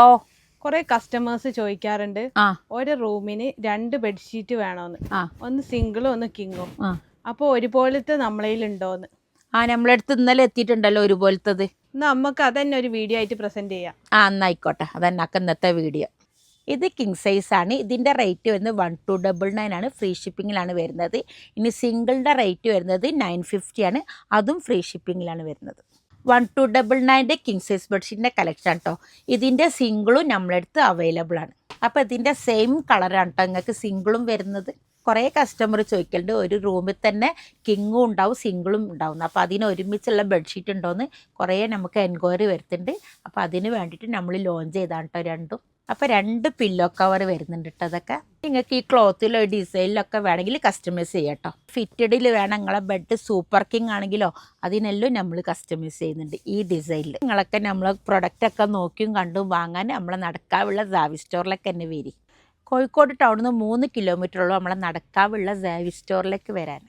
ഓ കുറെ കസ്റ്റമേഴ്സ് ചോദിക്കാറുണ്ട് ആ ഒരു റൂമിന് 2 ബെഡ്ഷീറ്റ് വേണോന്ന്. ആ ഒന്ന് സിംഗിളും ഒന്ന് കിങ്ങും. ആ അപ്പോൾ ഒരുപോലത്തെ നമ്മളതിലുണ്ടോന്ന്. നമ്മളടുത്ത് ഇന്നലെ എത്തിയിട്ടുണ്ടല്ലോ ഒരുപോലത്തത്. എന്നാ നമുക്ക് അതന്നെ ഒരു വീഡിയോ ആയിട്ട് പ്രസന്റ് ചെയ്യാം. എന്നായിക്കോട്ടെ, അതന്നൊക്കെ ഇന്നത്തെ വീഡിയോ. ഇത് കിങ് സൈസ് ആണ്. ഇതിൻ്റെ റേറ്റ് വരുന്നത് 1299 ആണ്. ഫ്രീ ഷിപ്പിങ്ങിലാണ് വരുന്നത്. ഇനി സിംഗിളിൻ്റെ റേറ്റ് വരുന്നത് 950 ആണ്. അതും ഫ്രീ ഷിപ്പിങ്ങിലാണ് വരുന്നത്. 1299 കിങ് സൈസ് ബെഡ്ഷീറ്റിൻ്റെ കളക്ഷൻ കേട്ടോ. ഇതിൻ്റെ സിംഗിളും നമ്മളടുത്ത് അവൈലബിൾ ആണ്. അപ്പോൾ ഇതിൻ്റെ സെയിം കളറാണ് കേട്ടോ നിങ്ങൾക്ക് സിംഗിളും വരുന്നത്. കുറേ കസ്റ്റമർ ചോദിക്കലുണ്ട് ഒരു റൂമിൽ തന്നെ കിങ്ങും ഉണ്ടാവും സിംഗിളും ഉണ്ടാവും. അപ്പോൾ അതിന് ഒരുമിച്ചുള്ള ബെഡ്ഷീറ്റ് ഉണ്ടോയെന്ന് കുറേ നമുക്ക് എൻക്വയറി വരുത്തുന്നുണ്ട്. അപ്പോൾ അതിന് വേണ്ടിയിട്ട് നമ്മൾ ലോഞ്ച് ചെയ്താണ് കേട്ടോ രണ്ടും. അപ്പോൾ 2 പില്ലോ കവർ വരുന്നുണ്ട് കേട്ടോ. അതൊക്കെ നിങ്ങൾക്ക് ഈ ക്ലോത്തിലോ ഡിസൈനിലൊക്കെ വേണമെങ്കിൽ കസ്റ്റമൈസ് ചെയ്യാം കേട്ടോ. ഫിറ്റഡിൽ വേണം നിങ്ങളെ ബെഡ് സൂപ്പർ കിങ് ആണെങ്കിലോ അതിനെല്ലാം നമ്മൾ കസ്റ്റമൈസ് ചെയ്യുന്നുണ്ട് ഈ ഡിസൈനിൽ. നിങ്ങളൊക്കെ നമ്മൾ പ്രൊഡക്റ്റൊക്കെ നോക്കിയും കണ്ടും വാങ്ങാൻ നമ്മളെ നടക്കാവുള്ള സാവി സ്റ്റോറിലൊക്കെ തന്നെ വരി. കോഴിക്കോട് ടൗണിൽ നിന്ന് 3 കിലോമീറ്ററുള്ളൂ നമ്മളെ നടക്കാവുള്ള സാവി സ്റ്റോറിലേക്ക് വരാൻ.